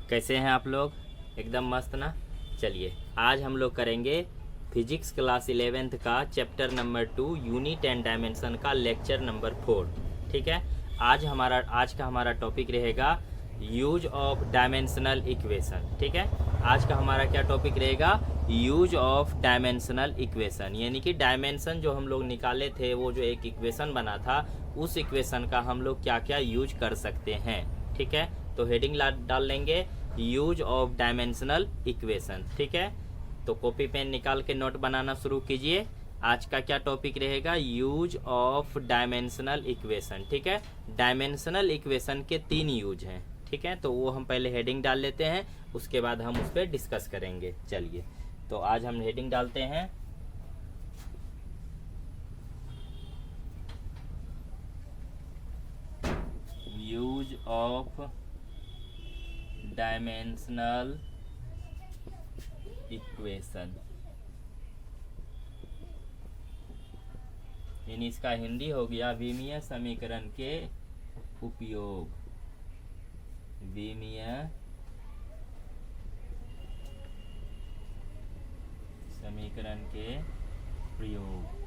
कैसे हैं आप लोग? एकदम मस्त ना। चलिए आज हम लोग करेंगे फिजिक्स क्लास 11th का chapter number 2 unit and dimension का लेक्चर नंबर 4। ठीक है। आज का हमारा टॉपिक रहेगा यूज ऑफ डायमेंशनल इक्वेशन। ठीक है। आज का हमारा क्या टॉपिक रहेगा? यूज ऑफ डायमेंशनल इक्वेशन, यानी कि डायमेंशन जो हम लोग निकाले थे, वो जो एक इक्वेशन बना था, उस इक्वेशन का हम लोग क्या क्या यूज कर सकते हैं। ठीक है। तो हेडिंग डाल लेंगे यूज ऑफ डायमेंशनल इक्वेशन। ठीक है। तो कॉपी पेन निकाल के नोट बनाना शुरू कीजिए। आज का क्या टॉपिक रहेगा? Use of dimensional equation. ठीक है। डायमेंशनल इक्वेशन के 3 यूज हैं। ठीक है। तो वो हम पहले हेडिंग डाल लेते हैं, उसके बाद हम उस पर डिस्कस करेंगे। चलिए तो आज हम हेडिंग डालते हैं यूज ऑफ डायमेंशनल इक्वेशन, यानी इसका हिंदी हो गया विमीय समीकरण के उपयोग। विमीय समीकरण के प्रयोग।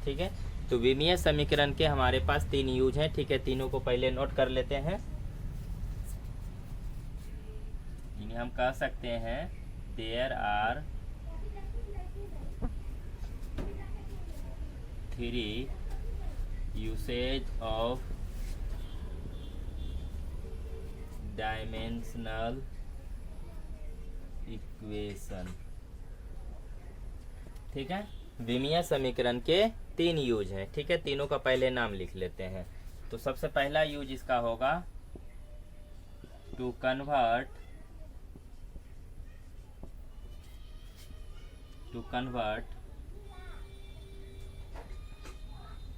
ठीक है। तो विमीय समीकरण के हमारे पास 3 यूज हैं। ठीक है। तीनों को पहले नोट कर लेते हैं। इन्हें हम कह सकते हैं there are 3 usage of dimensional equation. ठीक है। विमीय समीकरण के 3 यूज हैं। ठीक है। तीनों का पहले नाम लिख लेते हैं। तो सबसे पहला यूज इसका होगा to convert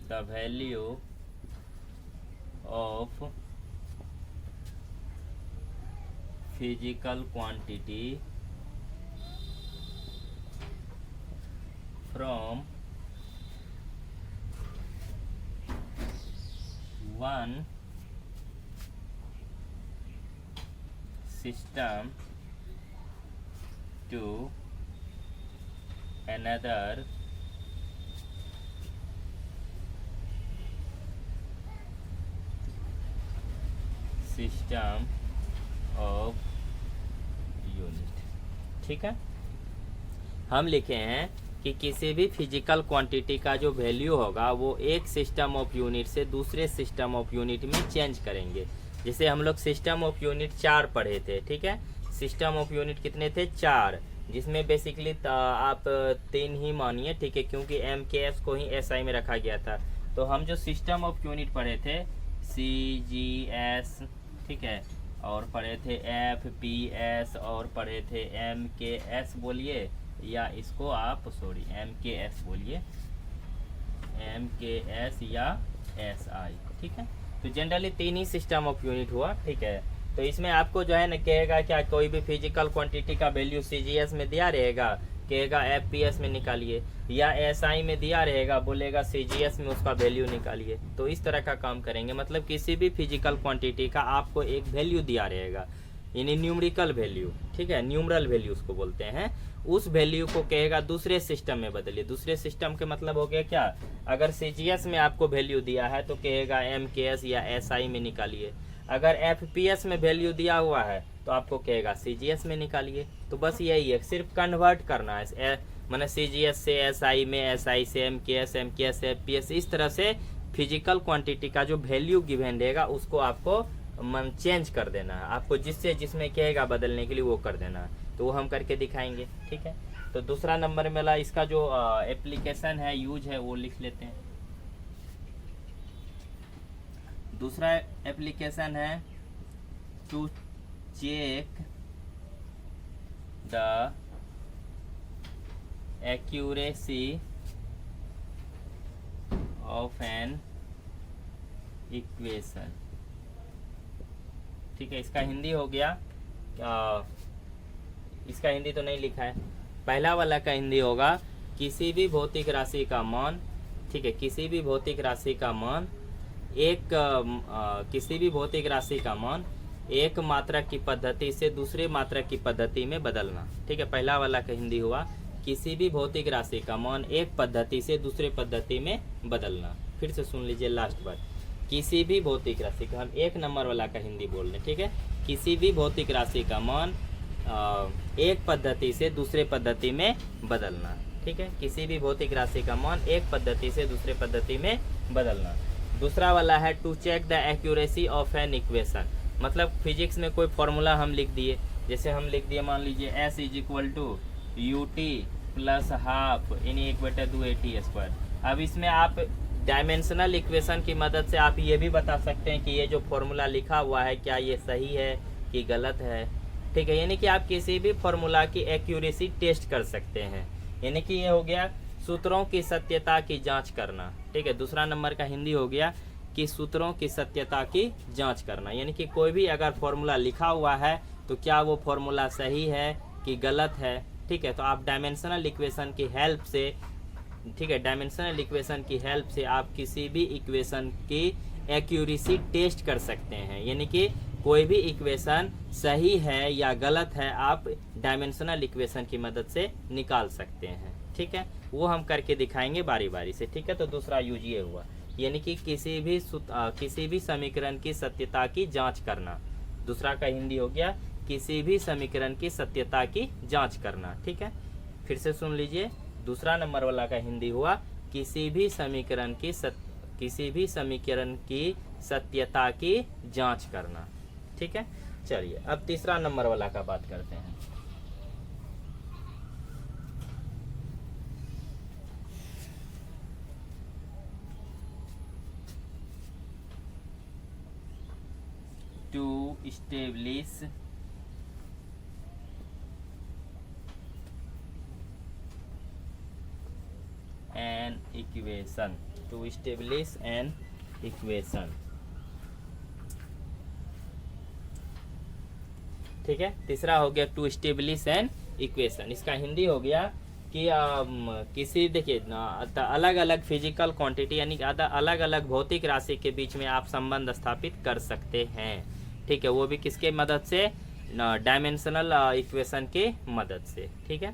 the value of physical quantity from one system to another system of unit। ठीक है। हम लिखे हैं कि किसी भी फिजिकल क्वांटिटी का जो वैल्यू होगा वो एक सिस्टम ऑफ यूनिट से दूसरे सिस्टम ऑफ यूनिट में चेंज करेंगे। जैसे हम लोग सिस्टम ऑफ यूनिट 4 पढ़े थे। ठीक है। सिस्टम ऑफ यूनिट कितने थे? 4, जिसमें बेसिकली आप 3 ही मानिए। ठीक है। क्योंकि एम के एस को ही एस आई में रखा गया था। तो हम जो सिस्टम ऑफ यूनिट पढ़े थे CGS, ठीक है, और पढ़े थे FPS, और पढ़े थे MKS बोलिए, या इसको आप MKS बोलिए, MKS या SI। ठीक है। तो generally 3 he system of unit हुआ। ठीक है। तो इसमें आपको जो है ना कहेगा क्या, कोई भी फिजिकल क्वांटिटी का वैल्यू CGS में दिया रहेगा, कहेगा FPS में निकालिए, या SI में दिया रहेगा, बोलेगा CGS में उसका वैल्यू निकालिए। तो इस तरह का काम करेंगे। मतलब किसी भी फिजिकल क्वांटिटी का आपको एक वैल्यू दिया रहेगा, यानी न्यूमेरिकल वैल्यू। ठीक है। न्यूमरल वैल्यू उसको बोलते हैं। उस वैल्यू को कहेगा दूसरे सिस्टम में बदलिए। दूसरे सिस्टम के मतलब हो गया क्या? अगर CGS में आपको वैल्यू दिया है तो कहेगा MKS या SI में निकालिए। अगर FPS में वैल्यू दिया हुआ है तो आपको कहेगा CGS में निकालिए। तो बस यही है, सिर्फ कन्वर्ट करना है। मैंने CGS से SI में, SI से MKS, MKS से FPS, इस तरह से फिजिकल क्वांटिटी का जो वैल्यू गिवन रहेगा उसको आपको चेंज कर देना है। आपको जिसमें कहेगा बदलने के लिए वो कर देना है। तो वो हम करके दिखाएंगे। ठीक है। तो दूसरा नंबर वाला इसका जो एप्लीकेशन है, यूज है, वो लिख लेते हैं। दूसरा एप्लीकेशन है to check the accuracy of an equation. ठीक है। इसका हिंदी हो गया, इसका हिंदी तो नहीं लिखा है। पहला वाला का हिंदी होगा किसी भी भौतिक राशि का मान। ठीक है। किसी भी भौतिक राशि का मान किसी भी भौतिक राशि का मान एक मात्रक की पद्धति से दूसरे मात्रक की पद्धति में बदलना। ठीक है, पहला वाला का हिंदी हुआ किसी भी भौतिक राशि का मान एक पद्धति से दूसरे पद्धति में बदलना। फिर से सुन लीजिए लास्ट बार, किसी भी भौतिक राशि का, हम एक नंबर वाला का हिंदी बोल रहे हैं। ठीक है, किसी भी भौतिक राशि का मान एक पद्धति से दूसरे पद्धति में बदलना। ठीक है, किसी भी भौतिक राशि का मान एक पद्धति से दूसरे पद्धति में बदलना। दूसरा वाला है to check the accuracy of an equation. मतलब फिजिक्स में कोई फॉर्मूला हम लिख दिए, जैसे हम लिख दिए मान लीजिए S = ut + हाफ इन 2/2 अब इसमें आप डायमेंशनल इक्वेशन की मदद से आप ये भी बता सकते हैं कि ये जो फॉर्मूला लिखा हुआ है क्या ये सही है कि गलत है। ठीक है, यानी कि आप किसी भी फॉर्मूला की एक्यूरेसी टेस्ट कर सकते हैं। यानी कि ये हो गया सूत्रों की सत्यता की जांच करना। ठीक है, दूसरा नंबर का हिंदी हो गया कि सूत्रों की सत्यता की जांच करना। यानी कि कोई भी अगर फॉर्मूला लिखा हुआ है तो क्या वो फॉर्मूला सही है कि गलत है। ठीक है, तो आप डायमेंशनल इक्वेशन की हेल्प से, ठीक है, डायमेंशनल इक्वेशन की हेल्प से आप किसी भी इक्वेशन की एक्यूरेसी टेस्ट कर सकते हैं। यानी कि कोई भी इक्वेशन सही है या गलत है आप डायमेंशनल इक्वेशन की मदद से निकाल सकते हैं। ठीक है, वो हम करके दिखाएंगे बारी बारी से। ठीक है, तो दूसरा यूज ये हुआ, यानी कि किसी भी समीकरण की सत्यता की जांच करना। दूसरा का हिंदी हो गया किसी भी समीकरण की सत्यता की जांच करना। ठीक है, फिर से सुन लीजिए, दूसरा नंबर वाला का हिंदी हुआ किसी भी समीकरण की सत्यता की जांच करना। ठीक है, चलिए अब तीसरा नंबर वाला का बात करते हैं। To establish an equation, to establish an equation। ठीक है, तीसरा हो गया टू स्टेब्लिश एन इक्वेशन। इसका हिंदी हो गया कि किसी, देखिए अलग अलग फिजिकल क्वांटिटी यानी अलग अलग भौतिक राशि के बीच में आप संबंध स्थापित कर सकते हैं। ठीक है, वो भी किसके मदद से, डायमेंशनल इक्वेशन के मदद से। ठीक है,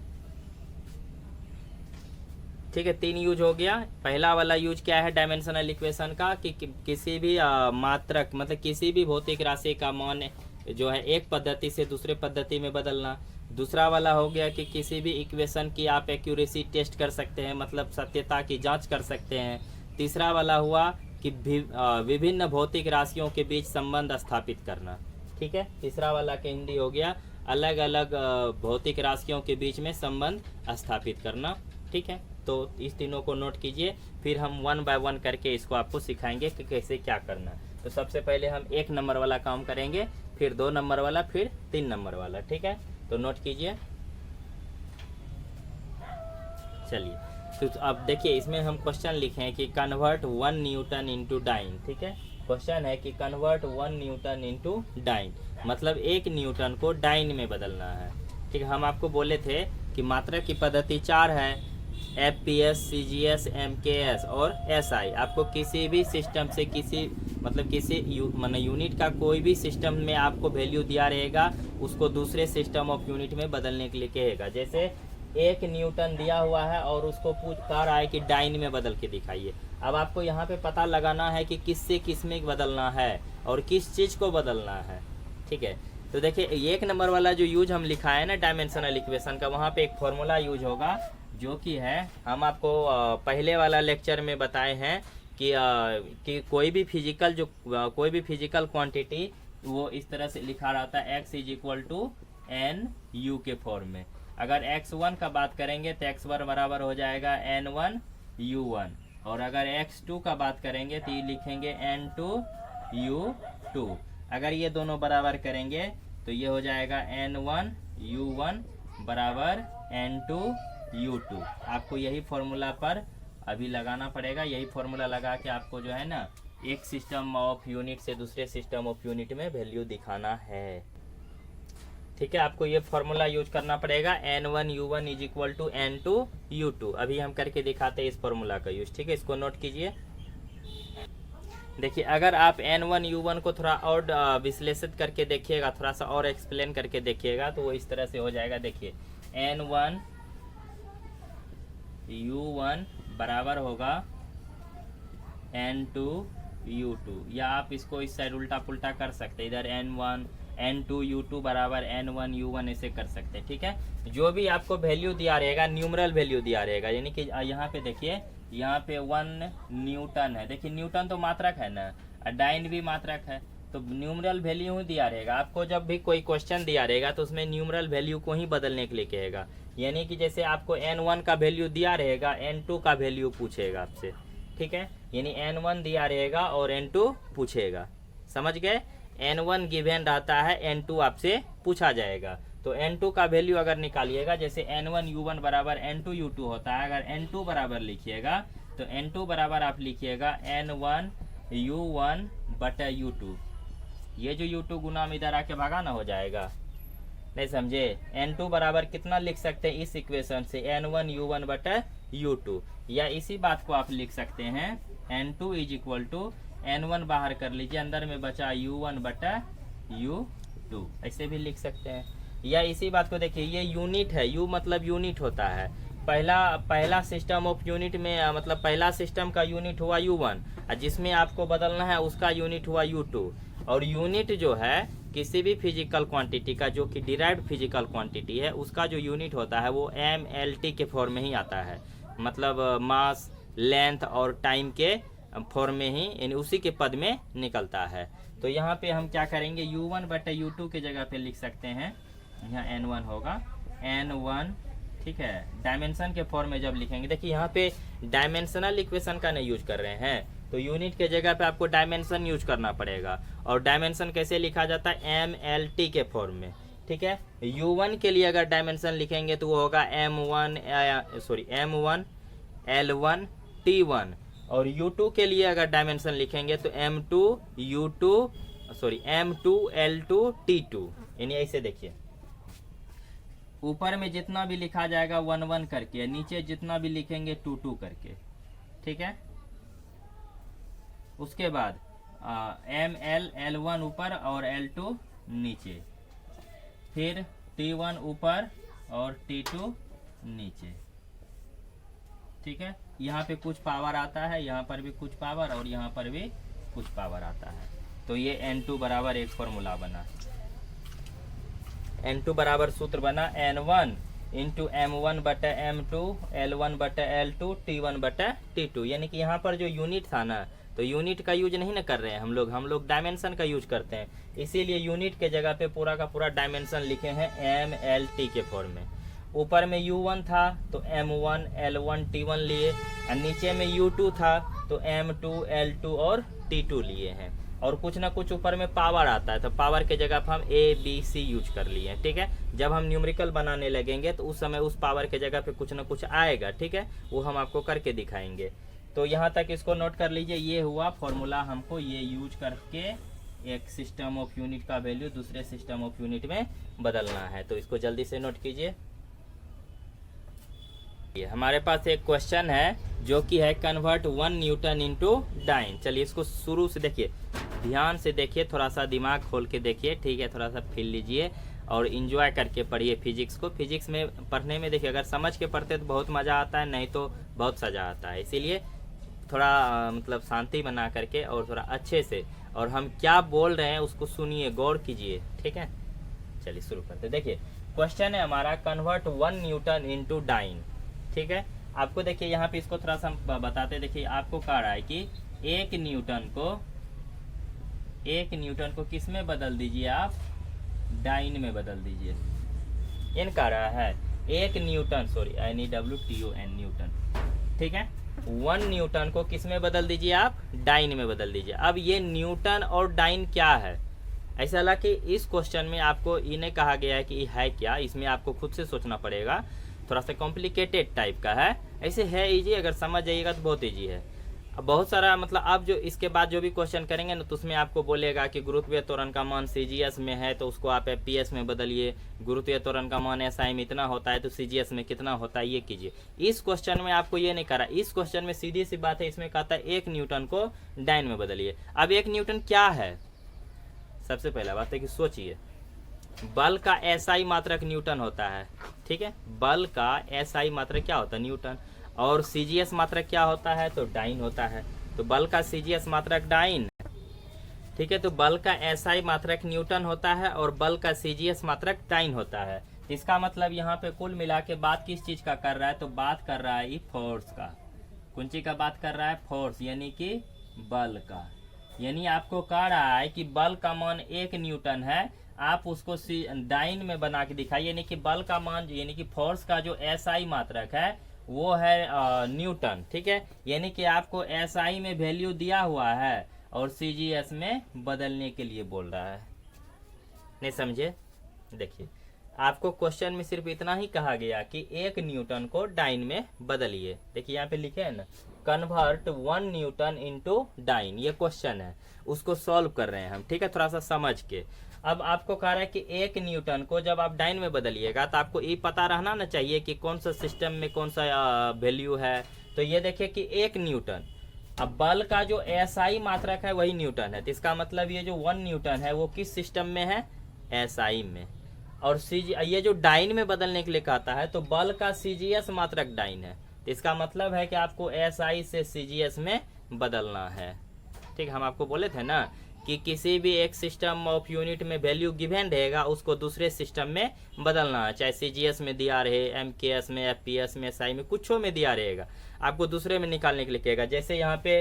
ठीक है, 3 यूज हो गया। पहला वाला यूज क्या है डायमेंशनल इक्वेशन का कि किसी भी मात्रक, मतलब किसी भी भौतिक राशि का मान जो है एक पद्धति से दूसरे पद्धति में बदलना। दूसरा वाला हो गया कि किसी भी इक्वेशन की आप एक्यूरेसी टेस्ट कर सकते हैं, मतलब सत्यता की जांच कर सकते हैं। तीसरा वाला हुआ कि विभिन्न भौतिक राशियों के बीच संबंध स्थापित करना। ठीक है, तीसरा वाला के हिंदी हो गया अलग अलग भौतिक राशियों के बीच में संबंध स्थापित करना। ठीक है, तो इस तीनों को नोट कीजिए, फिर हम 1 बाय 1 करके इसको आपको सिखाएंगे कि कैसे क्या करना। तो सबसे पहले हम 1 नंबर वाला काम करेंगे, फिर 2 नंबर वाला, फिर 3 नंबर वाला। ठीक है, तो नोट कीजिए। चलिए, तो अब देखिए इसमें हम क्वेश्चन लिखे हैं कि कन्वर्ट 1 न्यूटन इंटू डाइन। ठीक है, क्वेश्चन है कि कन्वर्ट 1 न्यूटन इंटू डाइन, मतलब 1 न्यूटन को डाइन में बदलना है। ठीक है, हम आपको बोले थे कि मात्रक की पद्धति 4 है, FPS, CGS, MKS और SI। आपको किसी भी सिस्टम से किसी यूनिट का कोई भी सिस्टम में आपको वैल्यू दिया रहेगा, उसको दूसरे सिस्टम ऑफ यूनिट में बदलने के लिए कहेगा। जैसे 1 न्यूटन दिया हुआ है और उसको कह रहा है कि डाइन में बदल के दिखाइए। अब आपको यहाँ पे पता लगाना है कि किससे किस में बदलना है और किस चीज़ को बदलना है। ठीक है, तो देखिए 1 नंबर वाला जो यूज हम लिखा है ना डायमेंशनल इक्वेशन का, वहाँ पे एक फॉर्मूला यूज होगा जो कि है, हम आपको पहले वाला लेक्चर में बताए हैं कि कोई भी फिजिकल क्वांटिटी वो इस तरह से लिखा रहता है x = NU के फॉर्म में। अगर x1 का बात करेंगे तो x1 बराबर हो जाएगा N1 U1, और अगर x2 का बात करेंगे तो ये लिखेंगे N2 U2। अगर ये दोनों बराबर करेंगे तो ये हो जाएगा N1 U1 बराबर N2 U2। आपको यही फॉर्मूला पर अभी लगाना पड़ेगा। यही फॉर्मूला लगा के आपको जो है ना एक सिस्टम ऑफ यूनिट से दूसरे सिस्टम ऑफ यूनिट में वैल्यू दिखाना है। ठीक है, आपको ये फॉर्मूला यूज करना पड़ेगा, N1 U1 = N2 U2। अभी हम करके दिखाते हैं इस फॉर्मूला का यूज। ठीक है, इसको नोट कीजिए। देखिए अगर आप N1 U1 को थोड़ा और विश्लेषित करके देखिएगा, थोड़ा सा और एक्सप्लेन करके देखिएगा तो वो इस तरह से हो जाएगा। देखिए N1 U1 बराबर होगा N2 U2, या आप इसको इस साइड उल्टा पुल्टा कर सकते हैं, इधर N2 U2 बराबर N1 U1 ऐसे कर सकते हैं। ठीक है, जो भी आपको वैल्यू दिया रहेगा, न्यूमरल वैल्यू दिया रहेगा, यानी कि यहाँ पे देखिए, यहाँ पे 1 न्यूटन है। देखिए न्यूटन तो मात्रक है ना, डाइन भी मात्रक है, तो न्यूमरल वैल्यू ही दिया रहेगा। आपको जब भी कोई क्वेश्चन दिया रहेगा तो उसमें न्यूमरल वैल्यू को ही बदलने के लिए कहेगा, यानी कि जैसे आपको N1 का वैल्यू दिया रहेगा, N2 का वैल्यू पूछेगा आपसे। ठीक है, यानी N1 दिया रहेगा और N2 पूछेगा, समझ गए। N1 गिवन रहता है, N2 आपसे पूछा जाएगा। तो N2 का वैल्यू अगर निकालिएगा, जैसे N1 U1 बराबर N2 U2 होता है, अगर N2 बराबर लिखिएगा तो N2 बराबर आप लिखिएगा N1 U1 बटा U2। ये जो U2 गुना में इधर आके भागा ना हो जाएगा, नहीं समझे। N2 बराबर कितना लिख सकते हैं इस इक्वेशन से, N1 U1 बटा U2, या इसी बात को आप लिख सकते हैं N2 is equal to N1 बाहर कर लीजिए, अंदर में बचा U1 बटा U2, ऐसे भी लिख सकते हैं। या इसी बात को देखिए, ये यूनिट है, U मतलब यूनिट होता है। पहला सिस्टम ऑफ यूनिट में मतलब पहला सिस्टम का यूनिट हुआ U1, और जिसमें आपको बदलना है उसका यूनिट हुआ U2। और यूनिट जो है किसी भी फिजिकल क्वांटिटी का, जो कि डिराइव्ड फिजिकल क्वांटिटी है, उसका जो यूनिट होता है वो MLT के फॉर्म में ही आता है, मतलब मास, लेंथ और टाइम के फॉर्म में ही, यानी उसी के पद में निकलता है। तो यहाँ पे हम क्या करेंगे, U1 बटा U2 के जगह पे लिख सकते हैं, यहाँ N1 होगा N1। ठीक है, डायमेंशन के फॉर्म में जब लिखेंगे, देखिए यहाँ पे डायमेंशनल इक्वेशन का नहीं यूज कर रहे हैं, तो यूनिट के जगह पे आपको डायमेंशन यूज करना पड़ेगा। और डायमेंशन कैसे लिखा जाता है, MLT के फॉर्म में। ठीक है, U1 के लिए अगर डायमेंशन लिखेंगे तो वो होगा M1 L1 T1, और U2 के लिए अगर डायमेंशन लिखेंगे तो M2 L2 T2, यानी ऐसे देखिए, ऊपर में जितना भी लिखा जाएगा 1 1 करके, नीचे जितना भी लिखेंगे 2 2 करके। ठीक है, उसके बाद ML L1 ऊपर और L2 नीचे, फिर T1 ऊपर और T2 नीचे। ठीक है, यहाँ पे कुछ पावर आता है, यहाँ पर भी कुछ पावर और यहाँ पर भी कुछ पावर आता है। तो ये N2 बराबर एक फॉर्मूला बना, N2 बराबर सूत्र बना N1 इंटू M1 बटा M2 L1 बटा L2 T1 बटा T2, यानी कि यहाँ पर जो यूनिट था ना, तो यूनिट का यूज नहीं ना कर रहे हैं हम लोग डायमेंशन का यूज करते हैं, इसीलिए यूनिट के जगह पे पूरा का पूरा डायमेंशन लिखे हैं MLT के फॉर्म में। ऊपर में U1 था तो M1 L1 T1 लिए, और नीचे में U2 था तो M2 L2 और T2 लिए हैं, और कुछ ना कुछ ऊपर में पावर आता है, तो पावर के जगह पर हम ABC यूज कर लिए हैं। ठीक है, जब हम न्यूमेरिकल बनाने लगेंगे तो उस समय उस पावर के जगह पे कुछ ना कुछ आएगा। ठीक है, वो हम आपको करके दिखाएंगे। तो यहाँ तक इसको नोट कर लीजिए, ये हुआ फॉर्मूला, हमको ये यूज करके एक सिस्टम ऑफ यूनिट का वैल्यू दूसरे सिस्टम ऑफ यूनिट में बदलना है। तो इसको जल्दी से नोट कीजिए। हमारे पास एक क्वेश्चन है जो कि है कन्वर्ट 1 न्यूटन इंटू डाइन। चलिए इसको शुरू से देखिए, ध्यान से देखिए, थोड़ा सा दिमाग खोल के देखिए। ठीक है, थोड़ा सा फील लीजिए और इंजॉय करके पढ़िए फिजिक्स को। फिजिक्स में पढ़ने में देखिए, अगर समझ के पढ़ते तो बहुत मज़ा आता है, नहीं तो बहुत सजा आता है। इसीलिए थोड़ा मतलब शांति बना करके और थोड़ा अच्छे से, और हम क्या बोल रहे हैं उसको सुनिए, गौर कीजिए। ठीक है, चलिए शुरू करते। देखिए क्वेश्चन है हमारा, कन्वर्ट 1 न्यूटन इंटू डाइन। ठीक है, आपको देखिए यहाँ पे इसको थोड़ा सा बताते। देखिए आपको कह रहा है कि एक न्यूटन को किस में बदल दीजिए, आप डाइन में बदल दीजिए। इन कह रहा है एक न्यूटन, NEWTON न्यूटन। ठीक है, 1 न्यूटन को किस में बदल दीजिए, आप डाइन में बदल दीजिए। अब ये न्यूटन और डाइन क्या है, ऐसा हालांकि इस क्वेश्चन में आपको इन्हें कहा गया है कि है क्या, इसमें आपको खुद से सोचना पड़ेगा, थोड़ा सा कॉम्प्लिकेटेड टाइप का है। ऐसे है इजी, अगर समझ जाइएगा तो बहुत इजी है। अब बहुत सारा मतलब आप जो इसके बाद जो भी क्वेश्चन करेंगे ना तो उसमें आपको बोलेगा कि गुरुत्वीय त्वरण का मान सीजीएस में है तो उसको आप एफपीएस में बदलिए, गुरुत्वीय त्वरण का मान एसआई में इतना होता है तो सीजीएस में कितना होता है ये कीजिए। इस क्वेश्चन में आपको ये नहीं करा, इस क्वेश्चन में सीधी सी बात है, इसमें कहता है 1 न्यूटन को डाइन में बदलिए। अब 1 न्यूटन क्या है? सबसे पहला बात है कि सोचिए, बल का एसआई मात्रक न्यूटन होता है, ठीक है, बल का एसआई मात्रक क्या होता है? न्यूटन। और सीजीएस मात्रक क्या होता है? तो डाइन होता है। तो बल का सीजीएस मात्रक डाइन, ठीक है, तो बल का एसआई मात्रक न्यूटन होता है और बल का सीजीएस मात्रक डाइन होता है। इसका मतलब यहाँ पे कुल मिला के बात किस चीज का कर रहा है? तो बात कर रहा है ये फोर्स का, कौन चीज का बात कर रहा है? फोर्स, यानी कि बल का। यानी आपको कह रहा है कि बल का मान 1 न्यूटन है, आप उसको डाइन में बना के दिखाइए, यानी कि बल का मान यानी कि फोर्स का जो एसआई मात्रक है वो है न्यूटन, ठीक है। यानी कि आपको एसआई में वैल्यू दिया हुआ है और सीजीएस में बदलने के लिए बोल रहा है। नहीं समझे? देखिए, आपको क्वेश्चन में सिर्फ इतना ही कहा गया कि 1 न्यूटन को डाइन में बदलिए। देखिए यहाँ पे लिखे है ना, कन्वर्ट 1 न्यूटन इनटू डाइन, ये क्वेश्चन है, उसको सॉल्व कर रहे हैं हम, ठीक है, थोड़ा सा समझ के। अब आपको कह रहा है कि 1 न्यूटन को जब आप डाइन में बदलिएगा तो आपको ये पता रहना ना चाहिए कि कौन सा सिस्टम में कौन सा वैल्यू है। तो ये देखिए कि 1 न्यूटन, अब बल का जो एसआई मात्रक है वही न्यूटन है, तो इसका मतलब ये जो 1 न्यूटन है वो किस सिस्टम में है? एसआई में। और ये जो डाइन में बदलने के लिए कहता है तो बल का सीजीएस मात्रक डाइन है, तो इसका मतलब है कि आपको एसआई से सीजीएस में बदलना है, ठीक। हम आपको बोले थे ना कि किसी भी एक सिस्टम ऑफ यूनिट में वैल्यू गिवन रहेगा उसको दूसरे सिस्टम में बदलना है, चाहे सीजीएस में दिया रहे, एमकेएस में, एफपीएस में, एसआई में, कुछों में दिया रहेगा, आपको दूसरे में निकालने के लिए कहेगा। जैसे यहाँ पे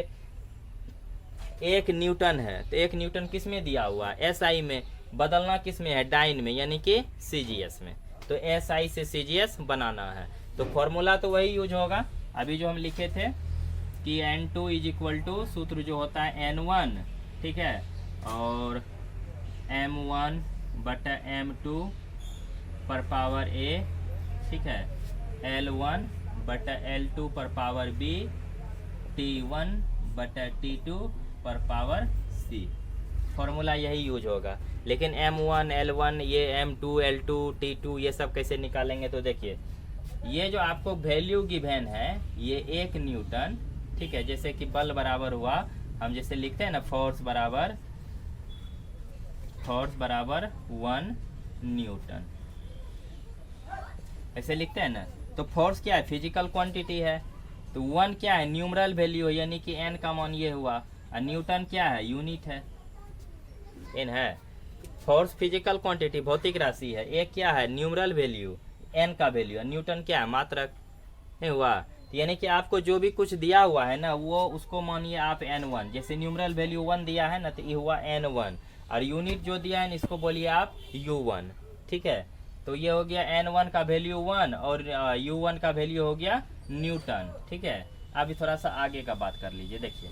1 न्यूटन है तो 1 न्यूटन किस में दिया हुआ है? एसआई में। बदलना किस में है? डाइन में, यानी कि सीजीएस में। तो एसआई से सीजीएस बनाना है तो फॉर्मूला तो वही यूज होगा अभी जो हम लिखे थे कि N2 इज इक्वल टू, सूत्र जो होता है N1, ठीक है, और M1 बटा M2 पर पावर A, ठीक है, L1 बटा L2 पर पावर B, T1 बटा T2 पर पावर C। फॉर्मूला यही यूज होगा। लेकिन M1 L1 ये M2 L2 T2 ये सब कैसे निकालेंगे? तो देखिए, ये जो आपको वैल्यू गिवन है ये 1 न्यूटन, ठीक है, जैसे कि बल बराबर हुआ, हम जैसे लिखते हैं ना, फोर्स बराबर 1 न्यूटन, ऐसे लिखते हैं ना। तो फोर्स क्या है? फिजिकल क्वांटिटी है, तो 1 क्या है? न्यूमरल वैल्यू है, यानी कि n का मान ये हुआ, और न्यूटन क्या है? यूनिट है, n है। फोर्स फिजिकल क्वांटिटी, भौतिक राशि है, एक क्या है? न्यूमरल वैल्यू, n का वैल्यू, न्यूटन क्या है? मात्रक, नहीं हुआ। यानी कि आपको जो भी कुछ दिया हुआ है ना वो उसको मानिए आप n1, जैसे न्यूमरल वैल्यू 1 दिया है ना तो ये हुआ n1, और यूनिट जो दिया है इसको बोलिए आप u1, ठीक है। तो ये हो गया n1 का वैल्यू 1 और u1 का वैल्यू हो गया न्यूटन, ठीक है। अभी थोड़ा सा आगे का बात कर लीजिए। देखिए,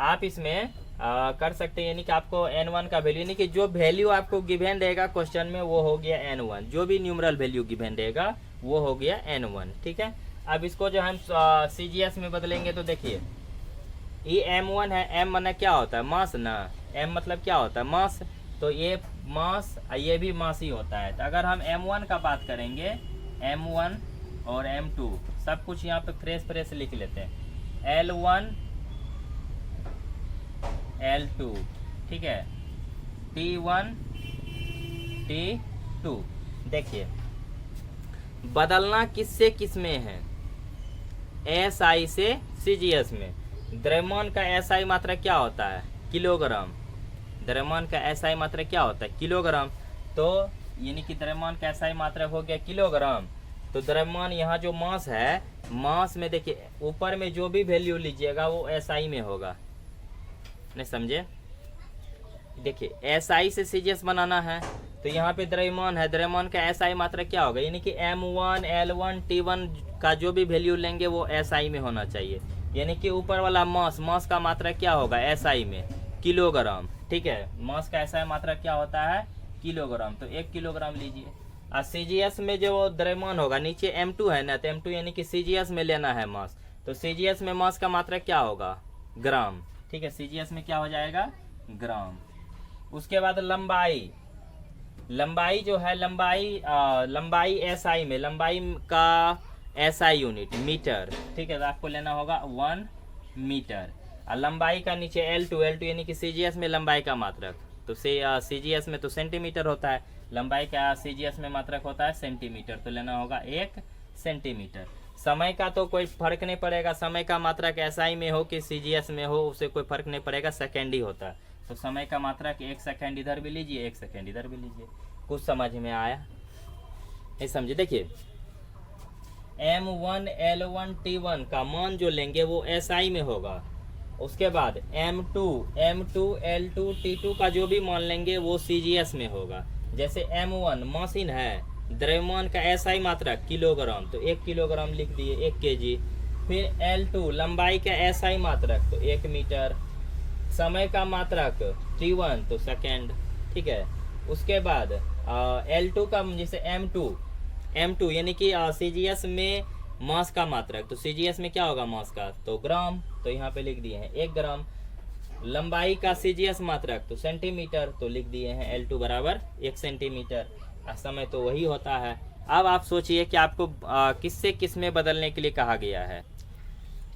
आप इसमें कर सकते हैं, यानी कि आपको n1 का वैल्यू, यानी कि जो वैल्यू आपको गिवन रहेगा क्वेश्चन में वो हो गया n1, जो भी न्यूमरल वैल्यू गिवन रहेगा वो हो गया n1, ठीक है। अब इसको जो हम सीजीएस में बदलेंगे तो देखिए, ये m1 है, m माना क्या होता है? मास ना, m मतलब क्या होता है? मास, तो ये मास, ये भी मास ही होता है। तो अगर हम m1 का बात करेंगे, m1 और m2 सब कुछ यहाँ पे फ्रेश लिख लेते हैं, L1 L2, ठीक है, T1 T2। देखिए, बदलना किससे किस में है? एसआई से सीजीएस में। द्रव्यमान का एसआई मात्रा क्या होता है? किलोग्राम। द्रव्यमान का एसआई मात्रा क्या होता है? किलोग्राम। तो यानी कि द्रव्यमान का एसआई मात्रा हो गया किलोग्राम। तो द्रव्यमान यहाँ जो मास है, मास में देखिए ऊपर में जो भी वैल्यू लीजिएगा वो एसआई में होगा, नहीं समझे? देखिए, एसआई से सीजीएस बनाना है तो यहाँ पे द्रव्यमान है, द्रव्यमान का एसआई मात्रा क्या होगा? यानी कि M1 L1 T1 का जो भी वैल्यू लेंगे वो एसआई में होना चाहिए। यानी कि ऊपर वाला मास का मात्रा क्या होगा? एसआई में, किलोग्राम, ठीक है। मास का एसआई मात्रा क्या होता है? किलोग्राम। तो 1 किलोग्राम लीजिए। और सीजीएस में जो द्रव्यमान होगा, नीचे M2 है ना, तो M2 यानी कि सीजीएस में लेना है मास, तो सीजीएस में मास का मात्रक क्या होगा, ग्राम, ठीक है, सीजीएस में क्या हो जाएगा, ग्राम। उसके बाद लंबाई, लंबाई जो है लंबाई एसआई में, लंबाई का एसआई यूनिट मीटर, ठीक है, तो आपको लेना होगा 1 मीटर। और लंबाई का नीचे L2 यानी कि सीजीएस में लंबाई का मात्रक, तो सीजीएस में तो सेंटीमीटर होता है, लंबाई का सीजीएस में मात्रक होता है सेंटीमीटर, तो लेना होगा 1 सेंटीमीटर। समय का तो कोई फर्क नहीं पड़ेगा, समय का मात्रक एसआई में हो कि सीजीएस में हो उससे कोई फर्क नहीं पड़ेगा, सेकेंड ही होता है। तो समय का मात्रक 1 सेकेंड इधर भी लीजिए, 1 सेकेंड इधर भी लीजिए। कुछ समझ में आया, ये समझिए। देखिए M1 L1 T1 का मान जो लेंगे वो SI में होगा। उसके बाद M2 L2 T2 का जो भी मान लेंगे वो CGS में होगा। जैसे M1 मशीन है, द्रव्यमान का SI मात्रक किलोग्राम, तो 1 किलोग्राम लिख दिए, 1 kg। फिर L2 लंबाई का SI मात्रक तो 1 मीटर, समय का मात्रक T1 तो सेकेंड, ठीक है। उसके बाद L2 का जैसे M2 यानी कि CGS में मास का मात्रक, तो CGS में क्या होगा मास का, तो ग्राम, तो यहाँ पे लिख दिए हैं 1 ग्राम। लंबाई का CGS मात्रक तो सेंटीमीटर, तो लिख दिए हैं L2 बराबर 1 सेंटीमीटर। समय तो वही होता है। अब आप सोचिए कि आपको किससे किस में बदलने के लिए कहा गया है,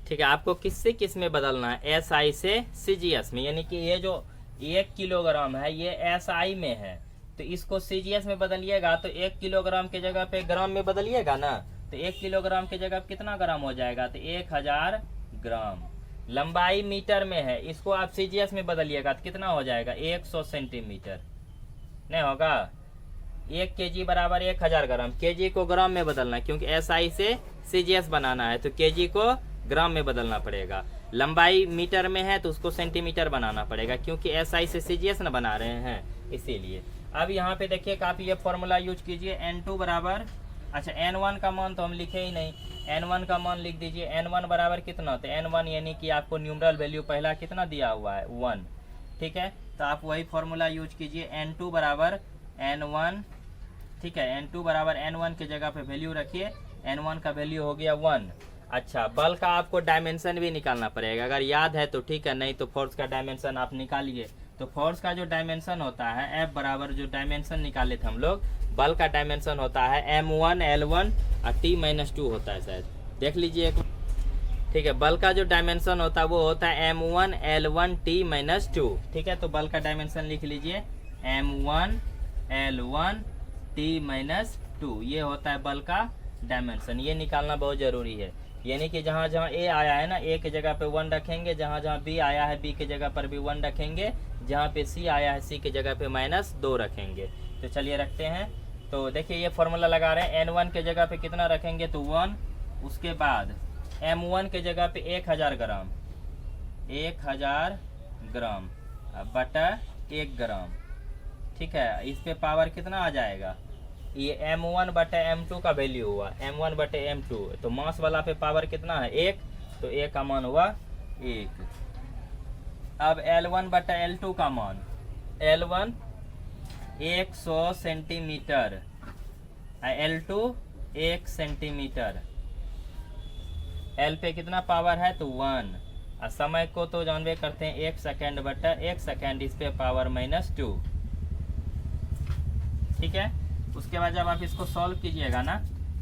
ठीक है, आपको किससे किस में बदलना है, SI से CGS में, यानी कि ये जो 1 किलोग्राम है ये SI में है, तो इसको CGS में बदलिएगा तो 1 किलोग्राम के जगह पे ग्राम में बदलिएगा ना, तो 1 किलोग्राम के जगह कितना ग्राम हो जाएगा, तो 1000 ग्राम। लंबाई मीटर में है, इसको आप CGS में बदलिएगा तो कितना हो जाएगा, 100 सेंटीमीटर, नहीं होगा, 1 kg बराबर 1000 ग्राम। kg को ग्राम में बदलना, क्योंकि SI से CGS बनाना है तो kg को ग्राम में बदलना पड़ेगा। लंबाई मीटर में है तो उसको सेंटीमीटर बनाना पड़ेगा, क्योंकि SI से CGS न बना रहे हैं इसीलिए। अब यहाँ पे देखिए आप ये फॉर्मूला यूज कीजिए, N2 बराबर, अच्छा N1 का मान तो हम लिखे ही नहीं, N1 का मान लिख दीजिए। N1 बराबर कितना, तो N1 यानी कि आपको न्यूमरल वैल्यू पहला कितना दिया हुआ है 1, ठीक है, तो आप वही फॉर्मूला यूज कीजिए। N2 बराबर N1, ठीक है, N2 बराबर N1 के जगह पे वैल्यू रखिए, N1 का वैल्यू हो गया 1। अच्छा, बल का आपको डायमेंशन भी निकालना पड़ेगा, अगर याद है तो ठीक है, नहीं तो फोर्स का डायमेंशन आप निकालिए। तो फोर्स का जो डायमेंशन होता है F बराबर, जो डायमेंशन निकाले थे हम लोग, बल का डायमेंशन होता है M1 L1 और T-2 होता है, शायद देख लीजिए, ठीक है। बल का जो डायमेंशन होता है वो होता है M1 L1 T-2, ठीक है। तो बल का डायमेंशन लिख लीजिए M1 L1 T-2, ये होता है बल का डायमेंशन, ये निकालना बहुत जरूरी है। यानी कि जहाँ जहाँ A आया है ना, A के जगह पे 1 रखेंगे, जहाँ जहाँ B आया है B के जगह पर भी 1 रखेंगे, जहाँ पे C आया है C के जगह पे -2 रखेंगे। तो चलिए रखते हैं। तो देखिए ये फॉर्मूला लगा रहे हैं, N1 के जगह पे कितना रखेंगे तो 1, उसके बाद M1 के जगह पे 1000 ग्राम, 1000 ग्राम बटा 1 ग्राम, ठीक है। इस पे पावर कितना आ जाएगा, ये M1 बटे M2 का वैल्यू हुआ, M1 बटे M2, तो मास वाला पे पावर कितना है 1, तो 1 का मान हुआ 1। अब L1 बटे L2 का मान, L1 100 centimetre, L2 1 centimetre, L पे कितना पावर है तो 1, और समय को तो जानवे करते हैं 1 सेकेंड बटा 1 सेकेंड, इस पे पावर -2, ठीक है। उसके बाद जब आप इसको सॉल्व कीजिएगा ना,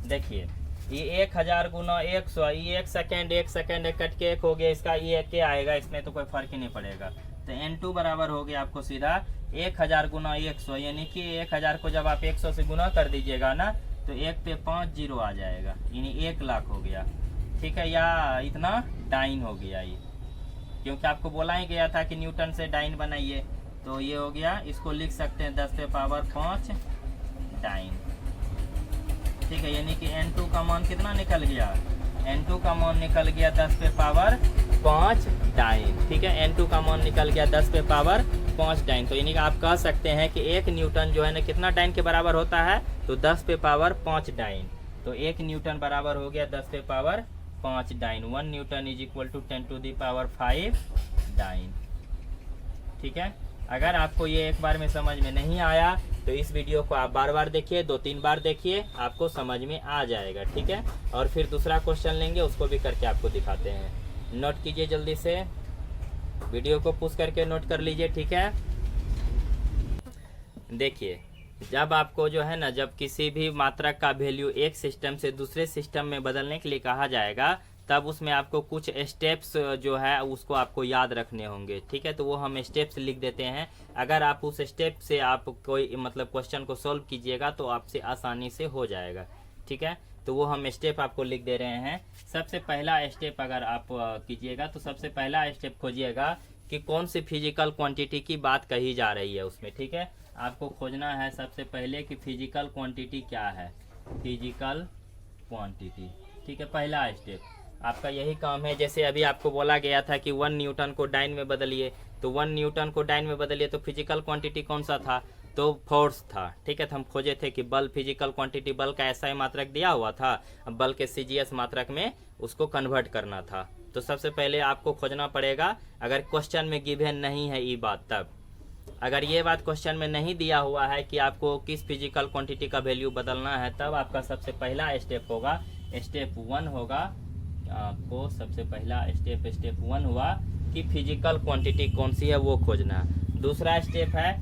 देखिए ये 1000 गुना 100, ये 1 सेकेंड कट के 1 हो गया, इसका ये क्या आएगा, इसमें तो कोई फर्क ही नहीं पड़ेगा। तो N2 बराबर हो गया आपको सीधा 1000 गुना 100, यानी कि 1000 को जब आप 100 से गुना कर दीजिएगा ना, तो 1 पे 5 जीरो आ जाएगा, यानी 1 लाख हो गया, ठीक है, या इतना डाइन हो गया ये, क्योंकि आपको बोला ही गया था कि न्यूटन से डाइन बनाइए, तो ये हो गया। इसको लिख सकते हैं 10 पे पावर 5 डाइन, ठीक है, यानी कि N2 का मान कितना निकल गया, N2 का मान निकल गया 10 पे पावर 5 डाइन, ठीक है। N2 का मान निकल गया 10 पे पावर 5 डाइन, तो यानी कि आप कह सकते हैं कि 1 न्यूटन जो है ना कितना डाइन के बराबर होता है, तो 10 पे पावर 5 डाइन, तो 1 न्यूटन बराबर हो गया 10 पे power 5 dyne. 1 newton is equal to 10 to the power 5 dyne, ठीक है। अगर आपको ये एक बार में समझ में नहीं आया तो इस वीडियो को आप बार बार देखिए, 2-3 बार देखिए, आपको समझ में आ जाएगा, ठीक है। और फिर दूसरा क्वेश्चन लेंगे, उसको भी करके आपको दिखाते हैं। नोट कीजिए जल्दी से, वीडियो को पुश करके नोट कर लीजिए, ठीक है। देखिए, जब आपको जो है ना, जब किसी भी मात्रक का वैल्यू एक सिस्टम से दूसरे सिस्टम में बदलने के लिए कहा जाएगा, तब उसमें आपको कुछ स्टेप्स जो है उसको आपको याद रखने होंगे, ठीक है। तो वो हम स्टेप्स लिख देते हैं। अगर आप उस स्टेप से आप कोई मतलब क्वेश्चन को सॉल्व कीजिएगा तो आपसे आसानी से हो जाएगा, ठीक है। तो वो हम स्टेप आपको लिख दे रहे हैं। सबसे पहला स्टेप अगर आप कीजिएगा तो सबसे पहला स्टेप खोजिएगा कि कौन सी फिजिकल क्वांटिटी की बात कही जा रही है उसमें, ठीक है। आपको खोजना है सबसे पहले कि फिजिकल क्वांटिटी क्या है, फिजिकल क्वांटिटी, ठीक है। पहला स्टेप आपका यही काम है। जैसे अभी आपको बोला गया था कि 1 न्यूटन को डाइन में बदलिए, तो 1 न्यूटन को डाइन में बदलिए, तो फिजिकल क्वांटिटी कौन सा था, तो फोर्स था, ठीक है। तो हम खोजे थे कि बल, फिजिकल क्वांटिटी बल का ऐसा ही मात्रक दिया हुआ था, अब बल के सीजीएस मात्रक में उसको कन्वर्ट करना था। तो सबसे पहले आपको खोजना पड़ेगा, अगर क्वेश्चन में गिवन नहीं है ये बात, तब अगर ये बात क्वेश्चन में नहीं दिया हुआ है कि आपको किस फिजिकल क्वांटिटी का वैल्यू बदलना है, तब आपका सबसे पहला स्टेप होगा, स्टेप 1 होगा। आपको सबसे पहला स्टेप 1 हुआ कि फिजिकल क्वांटिटी कौन सी है वो खोजना। दूसरा स्टेप है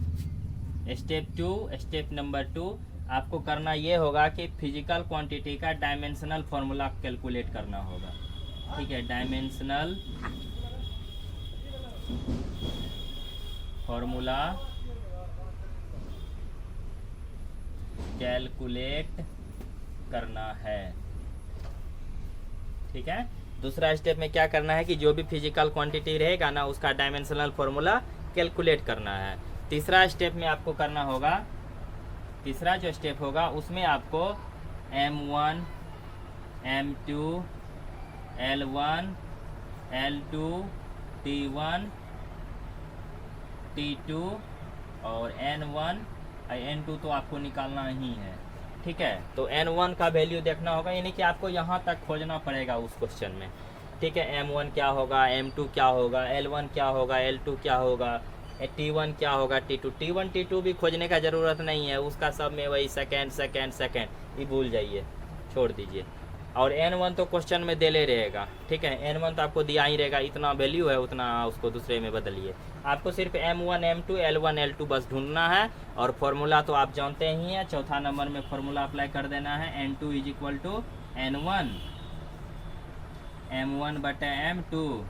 स्टेप 2, स्टेप नंबर 2, आपको करना ये होगा कि फिजिकल क्वांटिटी का डायमेंशनल फॉर्मूला कैलकुलेट करना होगा, ठीक है। डायमेंशनल फॉर्मूला कैलकुलेट करना है, ठीक है। दूसरा स्टेप में क्या करना है कि जो भी फिजिकल क्वांटिटी रहेगा ना, उसका डायमेंशनल फॉर्मूला कैलकुलेट करना है। तीसरा स्टेप में आपको करना होगा, तीसरा जो स्टेप होगा उसमें आपको M1, M2, L1, L2, T1, T2 और N1 N2 तो आपको निकालना ही है, ठीक है। तो N1 का वैल्यू देखना होगा, यानी कि आपको यहाँ तक खोजना पड़ेगा उस क्वेश्चन में, ठीक है। M1 क्या होगा, M2 क्या होगा, L1 क्या होगा, L2 क्या होगा, T1 क्या होगा, T1 T2 भी खोजने का ज़रूरत नहीं है, उसका सब में वही सेकेंड ये भूल जाइए, छोड़ दीजिए। और N1 तो क्वेश्चन में दे ले रहेगा, ठीक है। N1 तो आपको दिया ही रहेगा, इतना वैल्यू है उतना उसको दूसरे में बदलिए। आपको सिर्फ M1, M2, L1, L2 बस ढूंढना है, और फॉर्मूला तो आप जानते ही हैं। चौथा नंबर में फॉर्मूला अप्लाई कर देना है, N2 = N1, M1/M2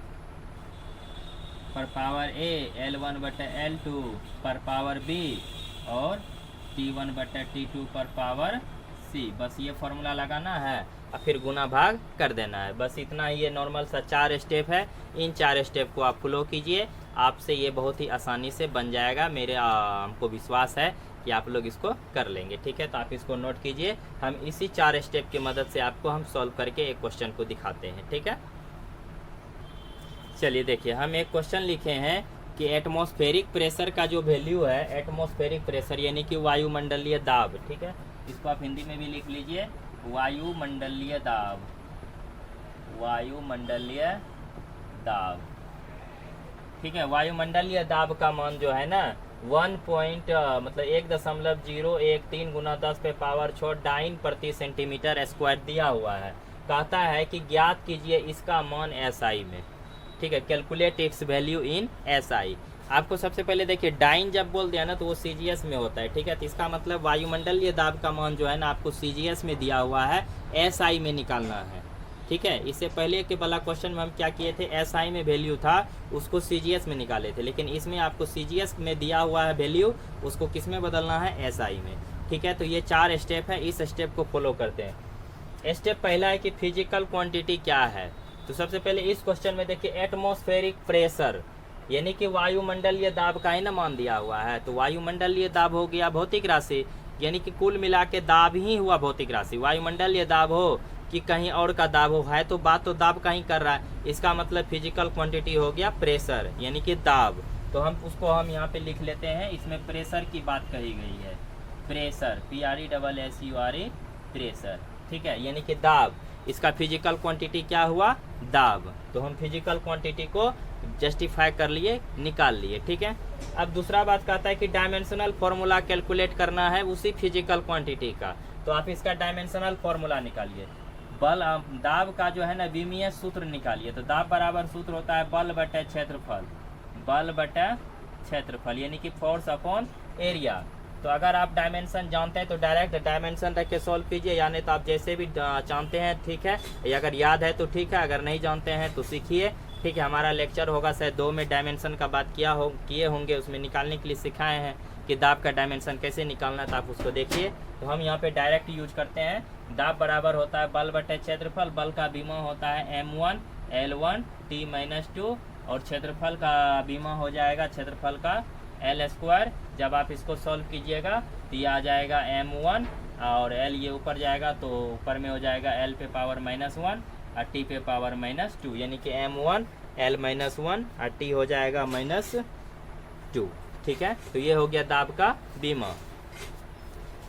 पर पावर A, L1/L2 पर पावर B और T1/T2 पर पावर C। बस ये फॉर्मूला लगाना है और फिर गुना भाग कर देना है, बस इतना ही। ये नॉर्मल सा 4 स्टेप है, इन 4 स्टेप को आप फॉलो कीजिए, आपसे ये बहुत ही आसानी से बन जाएगा। मेरे हमको विश्वास है कि आप लोग इसको कर लेंगे, ठीक है। तो आप इसको नोट कीजिए, हम इसी 4 स्टेप की मदद से आपको हम सॉल्व करके एक क्वेश्चन को दिखाते हैं, ठीक है। चलिए देखिए, हम एक क्वेश्चन लिखे हैं कि एटमॉस्फेरिक प्रेशर का जो वैल्यू है, एटमॉस्फेरिक प्रेशर यानी कि वायुमंडलीय दाब, ठीक है। इसको आप हिंदी में भी लिख लीजिए, वायुमंडलीय दाब, वायुमंडलीय दाब, ठीक है। वायुमंडलीय दाब का मान जो है ना 1.013 गुना 10⁻6 डाइन प्रति सेंटीमीटर स्क्वायर दिया हुआ है। कहता है कि ज्ञात कीजिए इसका मान SI में, ठीक है। Calculate its value in SI। आपको सबसे पहले देखिए, डाइन जब बोल दिया ना तो वो CGS में होता है, ठीक है। तो इसका मतलब वायुमंडलीय दाब का मान जो है ना आपको CGS में दिया हुआ है, SI में निकालना है, ठीक है। इससे पहले के वाला क्वेश्चन में हम क्या किए थे, SI में वैल्यू था उसको CGS में निकाले थे, लेकिन इसमें आपको CGS में दिया हुआ है वैल्यू, उसको किस में बदलना है, SI में, ठीक है। तो ये 4 स्टेप है, इस स्टेप को फॉलो करते हैं। स्टेप पहला है कि फिजिकल क्वांटिटी क्या है। तो सबसे पहले इस क्वेश्चन में देखिए, एटमॉस्फेरिक प्रेशर यानी कि वायुमंडलीय दाब का ही ना मान दिया हुआ है, तो वायुमंडलीय दाब हो गया भौतिक राशि, यानी कि कुल मिला के दाब ही हुआ भौतिक राशि। वायुमंडलीय दाब हो कि कहीं और का दाब हो, है तो बात तो दाब का ही कर रहा है, इसका मतलब फिजिकल क्वांटिटी हो गया प्रेशर यानी कि दाब। तो हम उसको हम यहाँ पे लिख लेते हैं, इसमें प्रेशर की बात कही गई है, प्रेशर, PRESSURE, प्रेशर, ठीक है, यानी कि दाब। इसका फिजिकल क्वांटिटी क्या हुआ, दाब। तो हम फिजिकल क्वांटिटी को जस्टिफाई कर लिए, निकाल लिए, ठीक है। अब दूसरा बात कहता है कि डायमेंशनल फॉर्मूला कैलकुलेट करना है उसी फिजिकल क्वांटिटी का, तो आप इसका डायमेंशनल फॉर्मूला निकालिए। बल दाब का जो है ना विमीय सूत्र निकालिए। तो दाब बराबर सूत्र होता है बल बटे क्षेत्रफल, बल बटे क्षेत्रफल यानी कि फोर्स अपॉन एरिया। तो अगर आप डायमेंशन जानते हैं तो डायरेक्ट डायमेंशन रख के सॉल्व कीजिए, यानी तो आप जैसे भी जानते हैं ठीक है, या अगर याद है तो ठीक है, अगर नहीं जानते हैं तो सीखिए, ठीक है। हमारा लेक्चर होगा शायद 2 में डायमेंशन का बात किए होंगे, उसमें निकालने के लिए सिखाए हैं कि दाब का डायमेंशन कैसे निकालना था, आप उसको देखिए। तो हम यहाँ पे डायरेक्ट यूज करते हैं। दाब बराबर होता है बल बटे क्षेत्रफल, बल का बीमा होता है m1 L1 T-2 और क्षेत्रफल का बीमा हो जाएगा क्षेत्रफल का L²। जब आप इसको सॉल्व कीजिएगा तो ये आ जाएगा m1 और L ये ऊपर जाएगा तो ऊपर में हो जाएगा L पे पावर -1 और T पे पावर -2 यानी कि m1 L-1 और T हो जाएगा -2, ठीक है। तो ये हो गया दाब का बीमा,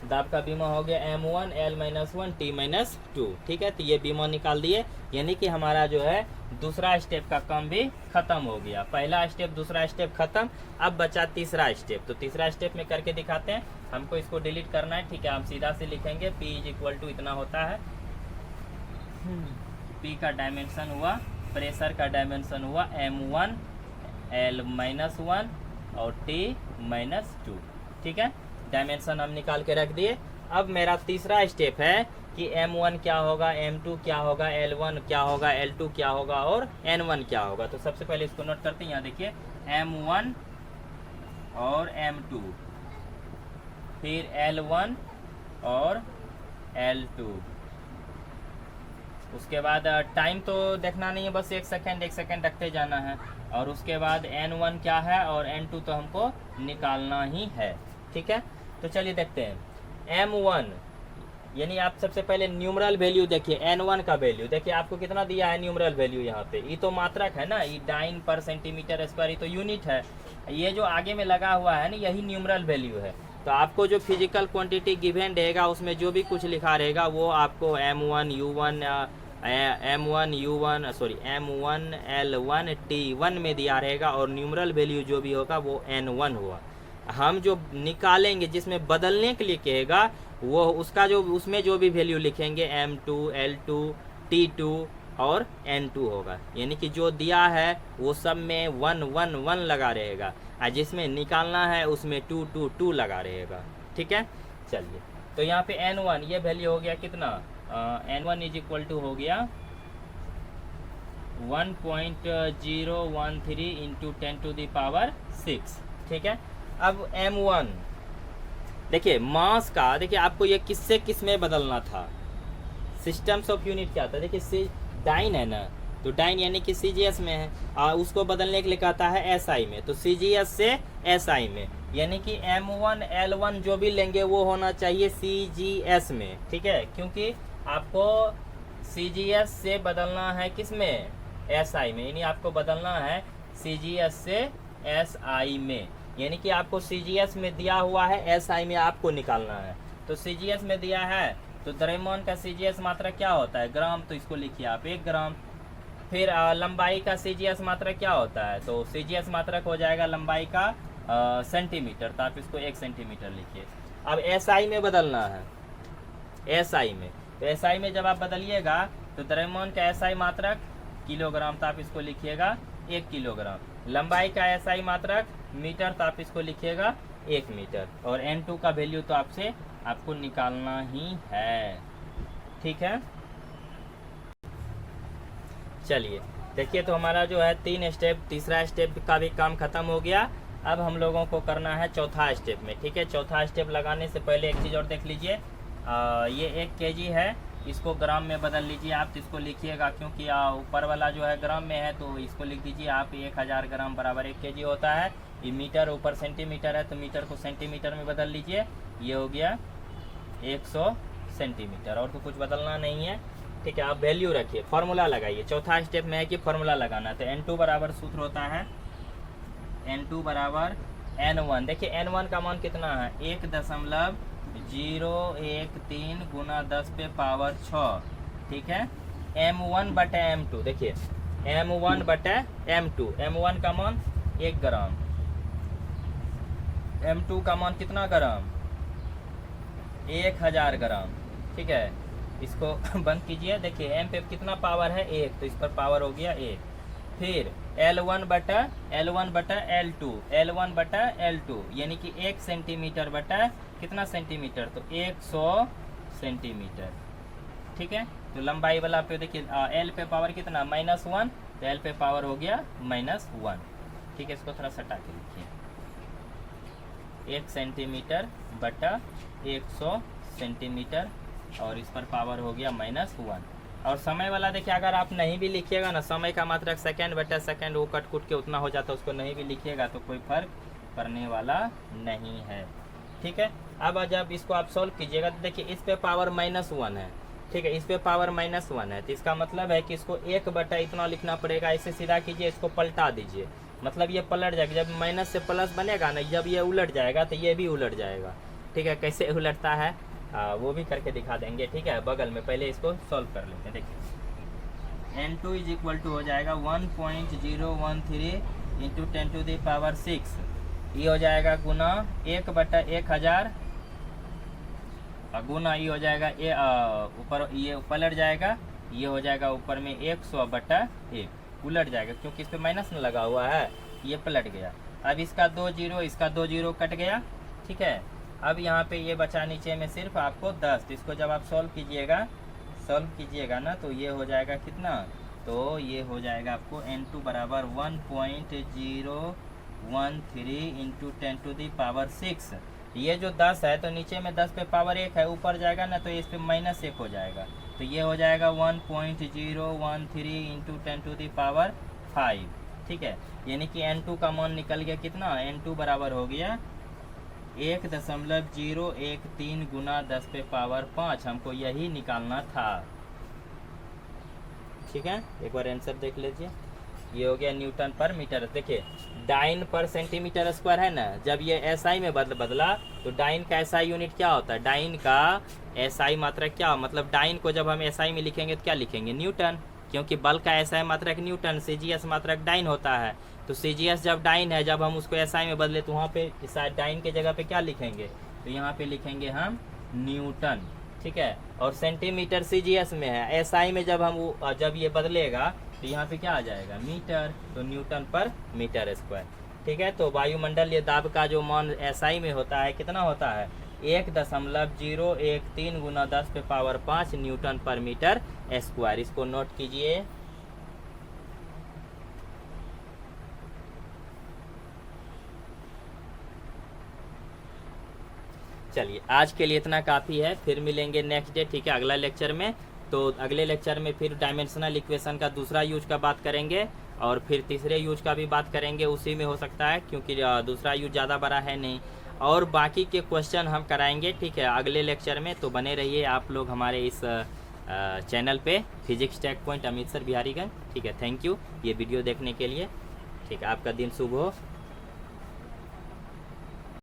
दाब का बीमा हो गया m1 L-1 T-2, ठीक है। तो ये बीमा निकाल दिए, यानी कि हमारा जो है दूसरा स्टेप का काम भी खत्म हो गया। पहला स्टेप दूसरा स्टेप खत्म, अब बचा तीसरा स्टेप। तो तीसरा स्टेप में करके दिखाते हैं। हमको इसको डिलीट करना है, ठीक है। हम सीधा से लिखेंगे P = इतना होता है, P का डायमेंशन हुआ, प्रेशर का डायमेंशन हुआ m1 L-1 और T-2, ठीक है। डायमेंशन हम निकाल के रख दिए। अब मेरा तीसरा स्टेप है कि m1 क्या होगा, m2 क्या होगा, L1 क्या होगा, L2 क्या होगा और n1 क्या होगा। तो सबसे पहले इसको नोट करते हैं। यहाँ देखिए m1 और m2, फिर L1 और L2। उसके बाद टाइम तो देखना नहीं है, बस 1 सेकेंड रखते जाना है। और उसके बाद n1 क्या है और n2 तो हमको निकालना ही है, ठीक है। तो चलिए देखते हैं m1 यानी आप सबसे पहले न्यूमरल वैल्यू देखिए, n1 का वैल्यू देखिए आपको कितना दिया है न्यूमरल वैल्यू। यहाँ पे ये तो मात्रक है ना, ये डाइन पर सेंटीमीटर स्क्वायर, ये तो यूनिट है। ये जो आगे में लगा हुआ है ना यही न्यूमरल वैल्यू है। तो आपको जो फिजिकल क्वांटिटी गिवन रहेगा उसमें जो भी कुछ लिखा रहेगा वो आपको m1 L1 T1 में दिया रहेगा और न्यूमरल वैल्यू जो भी होगा वो n1 हुआ। हम जो निकालेंगे जिसमें बदलने के लिए कहेगा वो उसका जो उसमें जो भी वैल्यू लिखेंगे m2 L2 T2 और n2 होगा, यानी कि जो दिया है वो सब में 1 1 1 लगा रहेगा और जिसमें निकालना है उसमें 2 2 2 लगा रहेगा, ठीक है। चलिए तो यहाँ पे n1 ये वैल्यू हो गया कितना, n1 = हो गया 1.013 × 10⁶, ठीक है। अब m1 देखिए मास का, देखिए आपको ये किससे किस में बदलना था, सिस्टम्स ऑफ यूनिट क्या था, देखिए डाइन है ना, तो डाइन यानी कि CGS में है और उसको बदलने के लिए कहता है SI में, तो CGS से SI में, यानी कि m1 L1 जो भी लेंगे वो होना चाहिए CGS में, ठीक है। क्योंकि आपको CGS से बदलना है किस में, SI में, यानी आपको बदलना है CGS से SI में, यानी कि आपको CGS में दिया हुआ है SI में आपको निकालना है। तो CGS में दिया है तो द्रव्यमान का CGS मात्रक क्या होता है, ग्राम, तो इसको लिखिए आप 1 ग्राम। फिर लंबाई का CGS मात्रक क्या होता है, तो CGS मात्रक हो जाएगा लंबाई का सेंटीमीटर, तो आप इसको 1 सेंटीमीटर लिखिए। अब SI में बदलना है, SI में, तो SI में जब आप बदलिएगा तो द्रव्यमान का SI मात्रक किलोग्राम, तो आप इसको लिखिएगा 1 किलोग्राम। लंबाई का SI मात्रक मीटर, तो आप इसको लिखिएगा 1 मीटर। और n2 का वैल्यू तो आपको निकालना ही है, ठीक है। चलिए देखिए तो हमारा जो है 3 स्टेप, तीसरा स्टेप का भी काम खत्म हो गया। अब हम लोगों को करना है चौथा स्टेप में, ठीक है। चौथा स्टेप लगाने से पहले एक चीज़ और देख लीजिए, ये 1 kg है, इसको ग्राम में बदल लीजिए आप, तो इसको लिखिएगा क्योंकि ऊपर वाला जो है ग्राम में है तो इसको लिख दीजिए आप 1000 ग्राम बराबर 1 kg होता है। ये मीटर ऊपर सेंटीमीटर है तो मीटर को सेंटीमीटर में बदल लीजिए, ये हो गया 100 सेंटीमीटर, और तो कुछ बदलना नहीं है, ठीक है। आप वैल्यू रखिए, फार्मूला लगाइए। चौथा स्टेप में है कि फार्मूला लगाना है, तो n2 बराबर सूत्र होता है n2 बराबर n1। देखिए n1 का मान कितना है, 1.013 × 10⁻⁶, ठीक है। m1 बटे m2, देखिए m1 बटा m2। m1 का मान 1 ग्राम, m2 का मान कितना ग्राम, 1000 ग्राम। ठीक है, इसको बंद कीजिए। देखिए m पे कितना पावर है 1, तो इस पर पावर हो गया 1। फिर L1 बटा L2, L1 बटा L2 यानी कि 1 सेंटीमीटर बटा कितना सेंटीमीटर, तो 100 सेंटीमीटर। ठीक है, तो लंबाई वाला पे देखिए L पे पावर कितना -1, तो L पे पावर हो गया -1। ठीक है, इसको थोड़ा सटा के लिखिए, 1 सेंटीमीटर बटा 100 सेंटीमीटर और इस पर पावर हो गया -1। और समय वाला देखिए अगर आप नहीं भी लिखिएगा ना, समय का मात्रक सेकंड बटा सेकंड वो कट कुट के उतना हो जाता है, उसको नहीं भी लिखिएगा तो कोई फर्क पड़ने वाला नहीं है। ठीक है, अब जब इसको आप सॉल्व कीजिएगा तो देखिए इस पे पावर -1 है। ठीक है, इस पे पावर -1 है, तो इसका मतलब है कि इसको 1 बटा इतना लिखना पड़ेगा। इसे सीधा कीजिए, इसको पलटा दीजिए, मतलब ये पलट जाएगा। जब माइनस से प्लस बनेगा ना, जब ये उलट जाएगा तो ये भी उलट जाएगा। ठीक है, कैसे उलटता है वो भी करके दिखा देंगे। ठीक है, बगल में पहले इसको सॉल्व कर लेते हैं। देखिए n2 इज इक्वल टू हो जाएगा 1.013 इंटू 10⁻6, ये हो जाएगा गुना 1 बटा 1000 गुना ये हो जाएगा ऊपर ये पलट जाएगा, ये हो जाएगा ऊपर में 100 बटा 1 उलट जाएगा, क्योंकि इस पे माइनस न लगा हुआ है, ये पलट गया। अब इसका 2 जीरो, इसका 2 जीरो कट गया। ठीक है, अब यहाँ पे ये बचा नीचे में सिर्फ आपको 10। तो इसको जब आप सॉल्व कीजिएगा ना, तो ये हो जाएगा कितना, तो ये हो जाएगा आपको n2 बराबर 1.013 इंटू 10⁻6। ये जो 10 है तो नीचे में 10 पे पावर 1 है, ऊपर जाएगा ना तो इस पे -1 हो जाएगा, तो ये हो जाएगा 1.013 इंटू 10⁵। ठीक है, यानी कि n2 का मान निकल गया कितना, n2 बराबर हो गया 1.013 गुना 10 पे पावर 5। हमको यही निकालना था। ठीक है, एक बार आंसर देख लीजिए, ये हो गया न्यूटन पर मीटर। देखिए डाइन पर सेंटीमीटर स्क्वायर है ना, जब ये SI में बदला तो डाइन का SI यूनिट क्या होता है, डाइन का SI मात्रक क्या, मतलब डाइन को जब हम SI में लिखेंगे तो क्या लिखेंगे, न्यूटन, क्योंकि बल का SI मात्रक न्यूटन, CGS मात्रक डाइन होता है। तो CGS जब डाइन है, जब हम उसको SI में बदले तो वहाँ पे डाइन के जगह पे क्या लिखेंगे, तो यहाँ पे लिखेंगे हम न्यूटन। ठीक है, और सेंटीमीटर CGS में है, SI में जब ये बदलेगा तो यहाँ पे क्या आ जाएगा, मीटर, तो न्यूटन पर मीटर स्क्वायर। ठीक है, तो वायुमंडलीय दाब का जो मान SI में होता है कितना होता है, 1.013 गुना 10 पे पावर 5 न्यूटन पर मीटर स्क्वायर। इसको नोट कीजिए। चलिए आज के लिए इतना काफ़ी है, फिर मिलेंगे नेक्स्ट डे। ठीक है, अगला लेक्चर में। तो अगले लेक्चर में फिर डायमेंशनल इक्वेशन का दूसरा यूज का बात करेंगे और फिर तीसरे यूज का भी बात करेंगे। उसी में हो सकता है क्योंकि दूसरा यूज ज़्यादा बड़ा है नहीं, और बाकी के क्वेश्चन हम कराएंगे। ठीक है, अगले लेक्चर में। तो बने रहिए आप लोग हमारे इस चैनल पे physics tech point Amritsar Biharigunj. ठीक है, थैंक यू ये वीडियो देखने के लिए। ठीक है, आपका दिन शुभ हो।